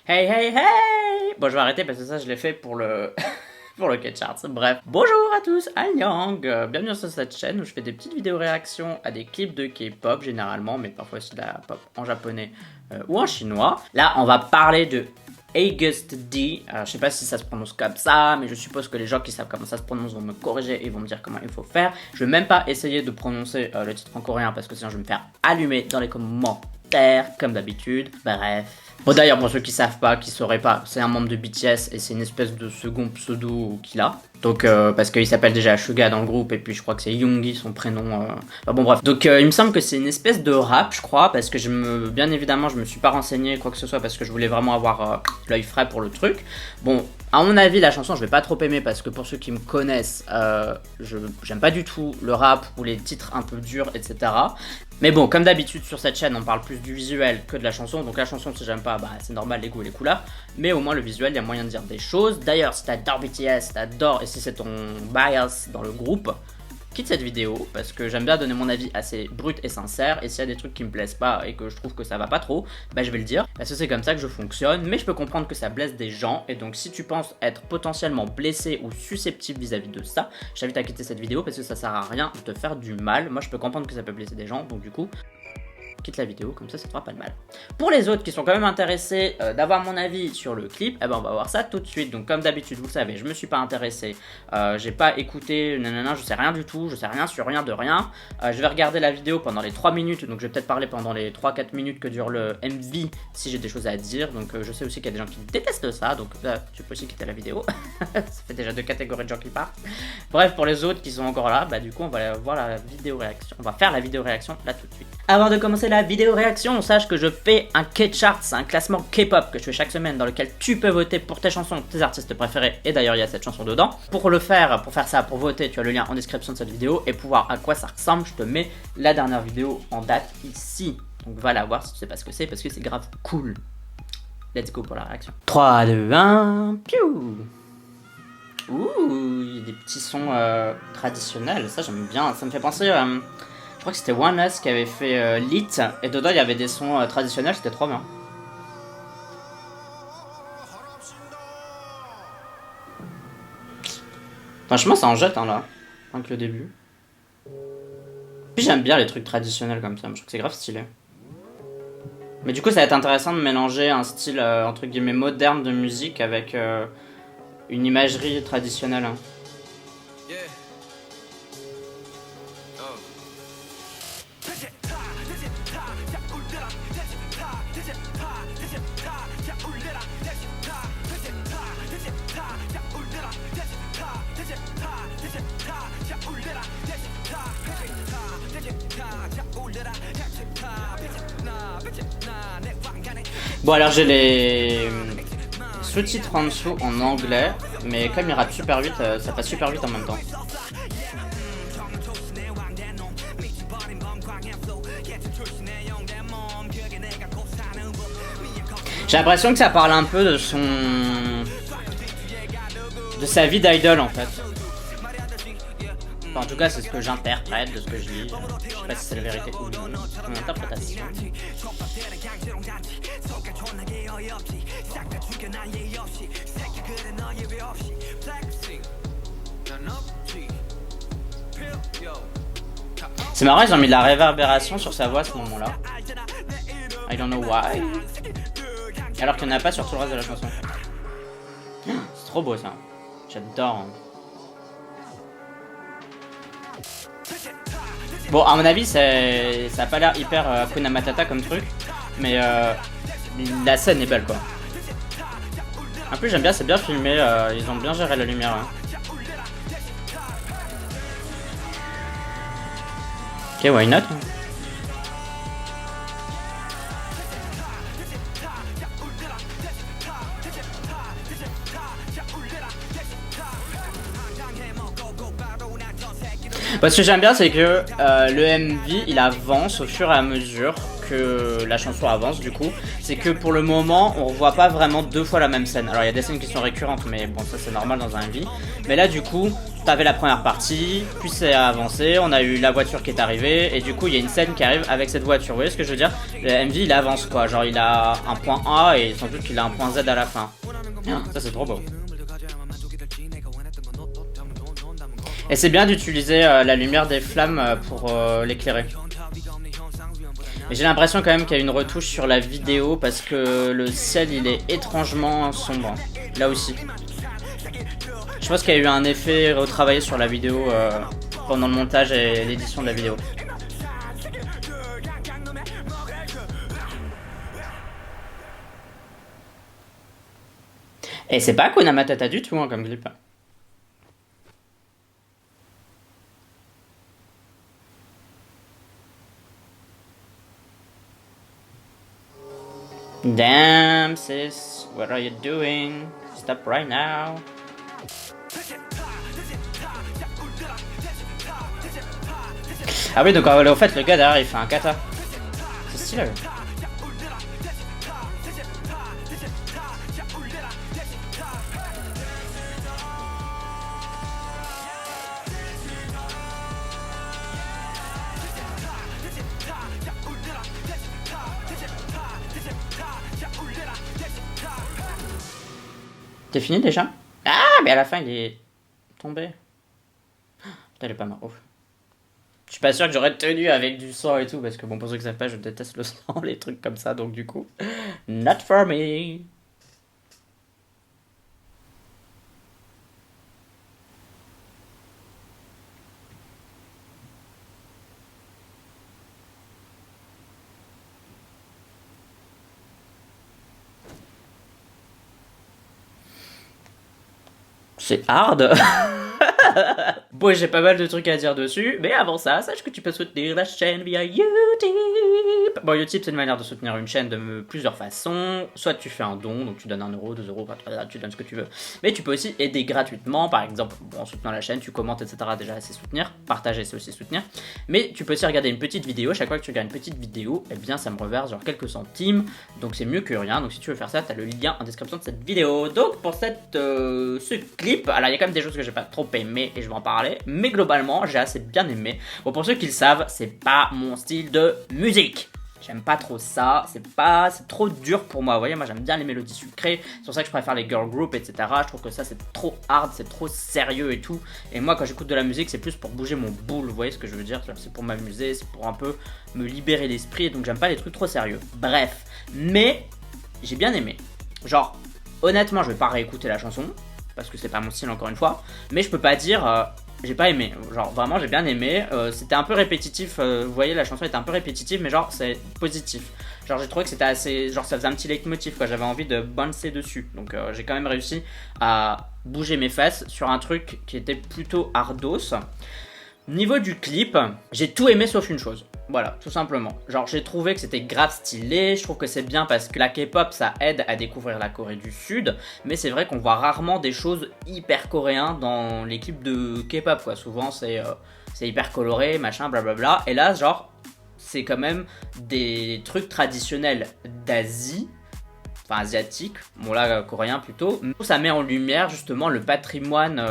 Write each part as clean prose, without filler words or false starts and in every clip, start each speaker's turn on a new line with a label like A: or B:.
A: Hey hey hey. Bon, je vais arrêter parce que ça je l'ai fait pour le pour le K-Charts. Bref, bonjour à tous, Anyang. Bienvenue sur cette chaîne où je fais des petites vidéos réactions à des clips de K-pop généralement, mais parfois aussi de la pop en japonais ou en chinois. Là, on va parler de August D. Je sais pas si ça se prononce comme ça, mais je suppose que les gens qui savent comment ça se prononce vont me corriger et vont me dire comment il faut faire. Je vais même pas essayer de prononcer le titre en coréen parce que sinon je vais me faire allumer dans les commentaires comme d'habitude. Bref. Bon, d'ailleurs, pour ceux qui savent pas, qui sauraient pas, c'est un membre de BTS et c'est une espèce de second pseudo qu'il a. Donc, parce qu'il s'appelle déjà Suga dans le groupe et puis je crois que c'est Yoongi son prénom. Enfin, bon, bref. Donc, il me semble que c'est une espèce de rap, je crois, parce que bien évidemment, je me suis pas renseigné quoi que ce soit parce que je voulais vraiment avoir l'œil frais pour le truc. Bon, à mon avis, la chanson, je vais pas trop aimer parce que pour ceux qui me connaissent, j'aime pas du tout le rap ou les titres un peu durs, etc. Mais bon, comme d'habitude sur cette chaîne, on parle plus du visuel que de la chanson. Donc la chanson, si j'aime pas, bah c'est normal, les goûts et les couleurs. Mais au moins le visuel, il y a moyen de dire des choses. D'ailleurs, si t'adores BTS, t'adores, et si c'est ton bias dans le groupe, quitte cette vidéo, parce que j'aime bien donner mon avis assez brut et sincère, et s'il y a des trucs qui me plaisent pas et que je trouve que ça va pas trop, bah je vais le dire, parce que c'est comme ça que je fonctionne, mais je peux comprendre que ça blesse des gens, et donc si tu penses être potentiellement blessé ou susceptible vis-à-vis de ça, je t'invite à quitter cette vidéo parce que ça sert à rien de te faire du mal. Moi je peux comprendre que ça peut blesser des gens, donc du coup, quitte la vidéo, comme ça te fera pas de mal. Pour les autres qui sont quand même intéressés d'avoir mon avis sur le clip, eh ben on va voir ça tout de suite. Donc comme d'habitude, vous le savez, je me suis pas intéressé, j'ai pas écouté, nanana, je sais rien du tout, je sais rien sur rien de rien. Je vais regarder la vidéo pendant les 3 minutes, donc je vais peut-être parler pendant les 3-4 minutes que dure le MV si j'ai des choses à dire. Donc je sais aussi qu'il y a des gens qui détestent ça, donc tu peux aussi quitter la vidéo. Ça fait déjà 2 catégories de gens qui partent. Bref, pour les autres qui sont encore là, bah du coup on va voir la vidéo réaction. On va faire la vidéo réaction là tout de suite. Avant de commencer la vidéo réaction, sache que je fais un K-Charts, un classement K-pop que je fais chaque semaine dans lequel tu peux voter pour tes chansons, tes artistes préférés, et d'ailleurs il y a cette chanson dedans. Pour faire ça, pour voter, tu as le lien en description de cette vidéo, et pour voir à quoi ça ressemble, je te mets la dernière vidéo en date ici. Donc va la voir si tu sais pas ce que c'est, parce que c'est grave cool. Let's go pour la réaction. 3, 2, 1, piou. Ouh, il y a des petits sons traditionnels, ça j'aime bien, ça me fait penser... Je crois que c'était One Us qui avait fait Lit, et dedans il y avait des sons traditionnels, c'était trop bien. Franchement ça en jette hein, là, rien que le début. Puis j'aime bien les trucs traditionnels comme ça, je trouve que c'est grave stylé. Mais du coup ça va être intéressant de mélanger un style entre guillemets moderne de musique avec une imagerie traditionnelle. Hein. Bon alors j'ai les sous-titres en dessous en anglais, mais comme il rappe super vite, ça passe super vite en même temps. J'ai l'impression que ça parle un peu de sa vie d'idole en fait. Enfin, en tout cas c'est ce que j'interprète de ce que je lis. Je sais pas si c'est la vérité ou mon interprétation. C'est marrant, ils ont mis de la réverbération sur sa voix à ce moment là. I don't know why. Alors qu'il n'y en a pas sur tout le reste de la chanson. C'est trop beau ça. J'adore. Bon, à mon avis, ça a pas l'air hyper Hakuna Matata comme truc. Mais la scène est belle quoi. En plus, j'aime bien, c'est bien filmé. Ils ont bien géré la lumière. Hein. Ok, why not? Bah, ce que j'aime bien c'est que le MV il avance au fur et à mesure que la chanson avance du coup. C'est que pour le moment on revoit pas vraiment 2 fois la même scène. Alors il y a des scènes qui sont récurrentes mais bon ça c'est normal dans un MV. Mais là du coup T'avais la première partie, puis c'est avancé, on a eu la voiture qui est arrivée, et du coup il y a une scène qui arrive avec cette voiture. Vous voyez ce que je veux dire? Le MV il avance quoi, genre il a un point A et sans doute qu'il a un point Z à la fin. Ça c'est trop beau. Et c'est bien d'utiliser la lumière des flammes pour l'éclairer. Mais j'ai l'impression quand même qu'il y a une retouche sur la vidéo parce que le ciel il est étrangement sombre. Là aussi. Je pense qu'il y a eu un effet retravaillé sur la vidéo pendant le montage et l'édition de la vidéo. Et c'est pas Hakuna Matata du tout hein, comme clip. Damn sis, what are you doing? Stop right now. Ah oui, donc au fait, le gars derrière il fait un kata. C'est stylé. T'es fini déjà? Ah, mais à la fin il est tombé. Putain, il est pas marrant. Je suis pas sûr que j'aurais tenu avec du sang et tout, parce que bon, pour ceux qui savent pas, je déteste le sang, les trucs comme ça, donc du coup, not for me. C'est hard. Bon, j'ai pas mal de trucs à dire dessus, mais avant ça, sache que tu peux soutenir la chaîne via YouTube. Bon, YouTube, c'est une manière de soutenir une chaîne de plusieurs façons. Soit tu fais un don, donc tu donnes 1 euro, 2 euros, tu donnes ce que tu veux. Mais tu peux aussi aider gratuitement, par exemple, bon, en soutenant la chaîne, tu commentes, etc. Déjà, c'est soutenir. Partager, c'est aussi soutenir. Mais tu peux aussi regarder une petite vidéo. Chaque fois que tu regardes une petite vidéo, eh bien, ça me reverse genre quelques centimes. Donc, c'est mieux que rien. Donc, si tu veux faire ça, t'as le lien en description de cette vidéo. Donc, pour ce clip, alors il y a quand même des choses que j'ai pas trop aimé et je vais en parler. Mais globalement, j'ai assez bien aimé. Bon, pour ceux qui le savent, c'est pas mon style de musique. J'aime pas trop ça, c'est trop dur pour moi, vous voyez, moi j'aime bien les mélodies sucrées, c'est pour ça que je préfère les girl groups, etc. Je trouve que ça c'est trop hard, c'est trop sérieux et tout, et moi quand j'écoute de la musique c'est plus pour bouger mon boule, vous voyez ce que je veux dire, c'est pour m'amuser, c'est pour un peu me libérer l'esprit, donc j'aime pas les trucs trop sérieux. Bref, mais j'ai bien aimé, genre honnêtement je vais pas réécouter la chanson, parce que c'est pas mon style encore une fois, mais je peux pas dire... j'ai pas aimé, genre vraiment j'ai bien aimé, c'était un peu répétitif, vous voyez la chanson était un peu répétitive mais genre c'est positif, genre j'ai trouvé que c'était assez, genre ça faisait un petit leitmotiv quoi, j'avais envie de bouncer dessus, donc j'ai quand même réussi à bouger mes fesses sur un truc qui était plutôt hardos. Niveau du clip, j'ai tout aimé sauf une chose. Voilà, tout simplement. Genre, j'ai trouvé que c'était grave stylé. Je trouve que c'est bien parce que la K-pop, ça aide à découvrir la Corée du Sud. Mais c'est vrai qu'on voit rarement des choses hyper coréens dans les clips de K-pop, quoi. Souvent, c'est hyper coloré, machin, blablabla. Et là, genre, c'est quand même des trucs traditionnels d'Asie. Enfin asiatique, bon là coréen plutôt, ça met en lumière justement le patrimoine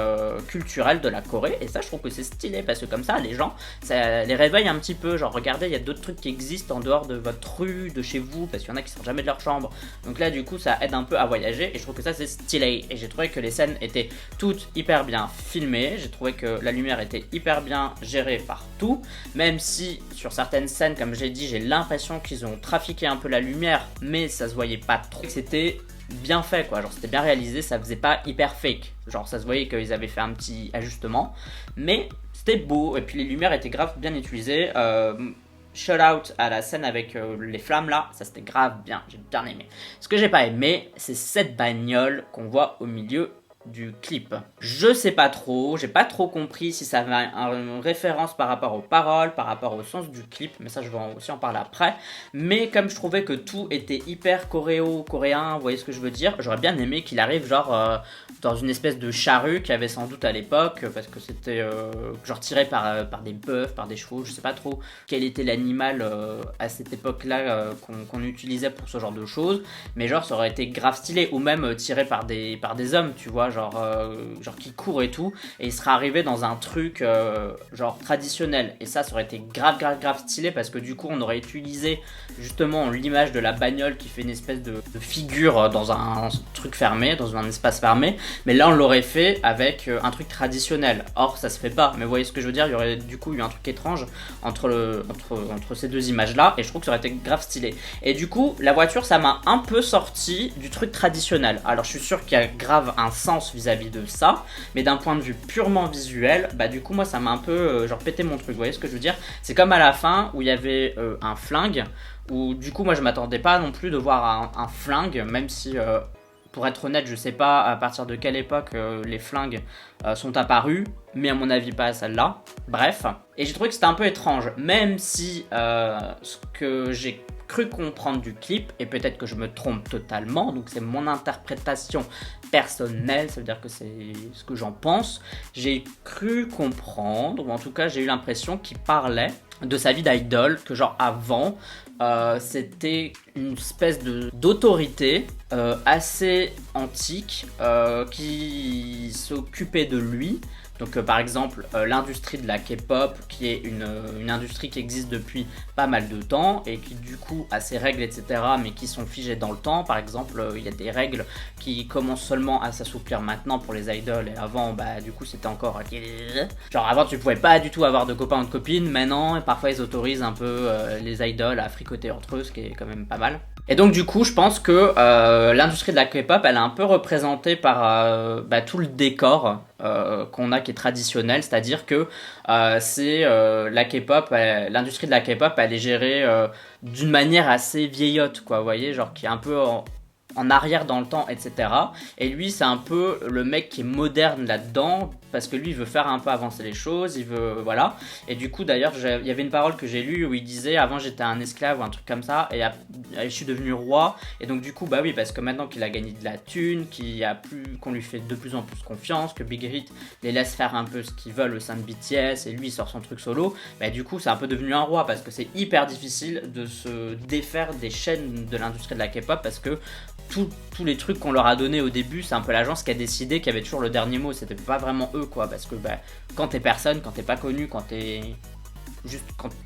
A: culturel de la Corée, et ça je trouve que c'est stylé parce que comme ça les gens, ça les réveille un petit peu, genre regardez il y a d'autres trucs qui existent en dehors de votre rue, de chez vous, parce qu'il y en a qui sortent jamais de leur chambre, donc là du coup ça aide un peu à voyager, et je trouve que ça c'est stylé, et j'ai trouvé que les scènes étaient toutes hyper bien filmées, j'ai trouvé que la lumière était hyper bien gérée partout, même si sur certaines scènes comme j'ai dit j'ai l'impression qu'ils ont trafiqué un peu la lumière, mais ça se voyait pas trop. C'était bien fait quoi, genre c'était bien réalisé, ça faisait pas hyper fake, genre ça se voyait qu'ils avaient fait un petit ajustement, mais c'était beau, et puis les lumières étaient grave bien utilisées, shout out à la scène avec les flammes là, ça c'était grave bien, j'ai bien aimé. Ce que j'ai pas aimé, c'est cette bagnole qu'on voit au milieu du clip. Je sais pas trop, j'ai pas trop compris si ça avait une référence par rapport aux paroles, par rapport au sens du clip, mais ça je vais aussi en parler après. Mais comme je trouvais que tout était hyper coréen, vous voyez ce que je veux dire, j'aurais bien aimé qu'il arrive genre dans une espèce de charrue qu'il y avait sans doute à l'époque, parce que c'était genre tiré par des bœufs, par des chevaux, je sais pas trop quel était l'animal à cette époque-là qu'on utilisait pour ce genre de choses, mais genre ça aurait été grave stylé, ou même tiré par des hommes, tu vois, genre genre qui court et tout, et il serait arrivé dans un truc genre traditionnel, et ça aurait été grave stylé, parce que du coup on aurait utilisé justement l'image de la bagnole qui fait une espèce de figure dans un truc fermé, dans un espace fermé, mais là on l'aurait fait avec un truc traditionnel. Or ça se fait pas, mais vous voyez ce que je veux dire, il y aurait du coup eu un truc étrange entre ces deux images là, et je trouve que ça aurait été grave stylé. Et du coup la voiture, ça m'a un peu sorti du truc traditionnel. Alors je suis sûr qu'il y a grave un sens vis-à-vis de ça, mais d'un point de vue purement visuel, bah du coup moi ça m'a un peu genre pété mon truc, vous voyez ce que je veux dire. C'est comme à la fin où il y avait un flingue, où du coup moi je m'attendais pas non plus de voir un flingue, même si pour être honnête, je sais pas à partir de quelle époque les flingues sont apparus, mais à mon avis pas à celle-là. Bref, et j'ai trouvé que c'était un peu étrange, même si ce que j'ai cru comprendre du clip, et peut-être que je me trompe totalement, donc c'est mon interprétation personnelle, ça veut dire que c'est ce que j'en pense, j'ai cru comprendre, ou en tout cas j'ai eu l'impression qu'il parlait de sa vie d'idole, que genre avant, c'était une espèce d'autorité assez antique qui s'occupait de lui. Donc par exemple l'industrie de la K-pop, qui est une industrie qui existe depuis pas mal de temps et qui du coup a ses règles etc, mais qui sont figées dans le temps. Par exemple il y a des règles qui commencent seulement à s'assouplir maintenant pour les idoles, et avant bah du coup c'était encore genre avant tu pouvais pas du tout avoir de copains ou de copines, maintenant parfois ils autorisent un peu les idoles à fricoter entre eux, ce qui est quand même pas mal. Et donc du coup je pense que l'industrie de la K-pop elle est un peu représentée par tout le décor qu'on a qui est traditionnel, c'est-à-dire que c'est la K-pop, l'industrie de la K-pop elle est gérée d'une manière assez vieillotte quoi, vous voyez, genre qui est un peu en arrière dans le temps, etc. Et lui, c'est un peu le mec qui est moderne là-dedans, parce que lui, il veut faire un peu avancer les choses, il veut, voilà. Et du coup, d'ailleurs, il y avait une parole que j'ai lue où il disait, avant j'étais un esclave ou un truc comme ça, et je suis devenu roi. Et donc du coup, bah oui, parce que maintenant qu'il a gagné de la thune, qu'on lui fait de plus en plus confiance, que Big Hit les laisse faire un peu ce qu'ils veulent au sein de BTS, et lui, il sort son truc solo, bah du coup, c'est un peu devenu un roi, parce que c'est hyper difficile de se défaire des chaînes de l'industrie de la K-pop, parce que tous les trucs qu'on leur a donné au début, c'est un peu l'agence qui a décidé qu'il y avait toujours le dernier mot, c'était pas vraiment eux quoi, parce que bah, quand t'es personne, quand t'es pas connu, quand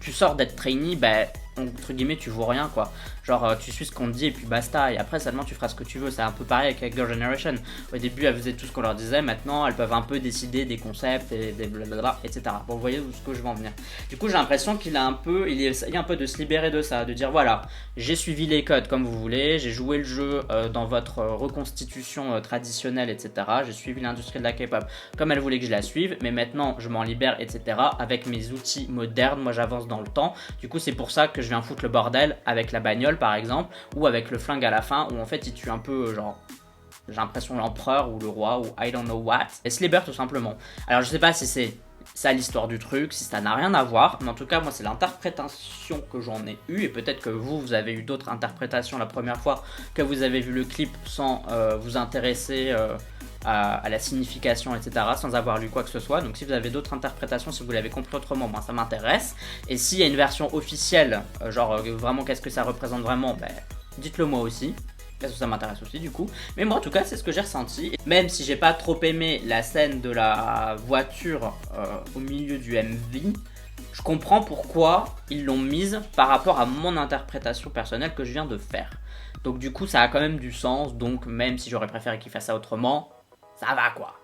A: tu sors d'être trainee, bah entre guillemets tu vaux rien quoi, genre tu suis ce qu'on te dit et puis basta, et après seulement tu feras ce que tu veux. C'est un peu pareil avec Girl Generation, au début elles faisaient tout ce qu'on leur disait, maintenant elles peuvent un peu décider des concepts et des blablabla etc. Bon, vous voyez où ce que je veux en venir. Du coup j'ai l'impression qu'il a un peu, il essaye un peu de se libérer de ça, de dire voilà, j'ai suivi les codes comme vous voulez, j'ai joué le jeu dans votre reconstitution traditionnelle etc, j'ai suivi l'industrie de la K-pop comme elle voulait que je la suive, mais maintenant je m'en libère etc, avec mes outils modernes, moi j'avance dans le temps. Du coup c'est pour ça que je viens foutre le bordel avec la bagnole par exemple, ou avec le flingue à la fin, où en fait il tue un peu genre, j'ai l'impression l'empereur ou le roi ou I don't know what, et se libère tout simplement. Alors je sais pas si c'est ça l'histoire du truc, si ça n'a rien à voir, mais en tout cas moi c'est l'interprétation que j'en ai eue, et peut-être que vous avez eu d'autres interprétations la première fois que vous avez vu le clip sans vous intéresser à la signification etc, sans avoir lu quoi que ce soit. Donc si vous avez d'autres interprétations, si vous l'avez compris autrement, moi ça m'intéresse. Et s'il y a une version officielle, genre vraiment qu'est-ce que ça représente vraiment, ben, dites-le moi aussi, parce que ça m'intéresse aussi du coup. Mais moi en tout cas c'est ce que j'ai ressenti, même si j'ai pas trop aimé la scène de la voiture au milieu du MV, je comprends pourquoi ils l'ont mise par rapport à mon interprétation personnelle que je viens de faire. Donc du coup ça a quand même du sens, donc même si j'aurais préféré qu'il fasse ça autrement, ça va quoi.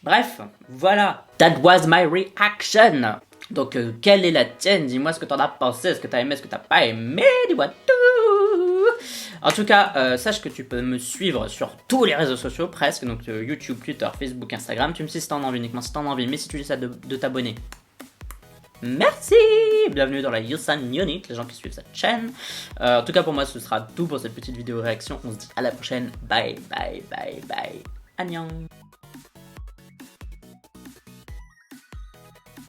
A: Bref, voilà, that was my reaction. Donc quelle est la tienne? Dis-moi ce que t'en as pensé, est-ce que t'as aimé, est-ce que t'as pas aimé, dis-moi tout. En tout cas, sache que tu peux me suivre sur tous les réseaux sociaux presque, donc YouTube, Twitter, Facebook, Instagram. Tu me suis si t'en as envie, uniquement si t'en as envie, mais si tu décides de t'abonner, merci. Bienvenue dans la Yusan Unit, les gens qui suivent cette chaîne. En tout cas pour moi ce sera tout pour cette petite vidéo réaction. On se dit à la prochaine, bye bye bye bye. Annyeong.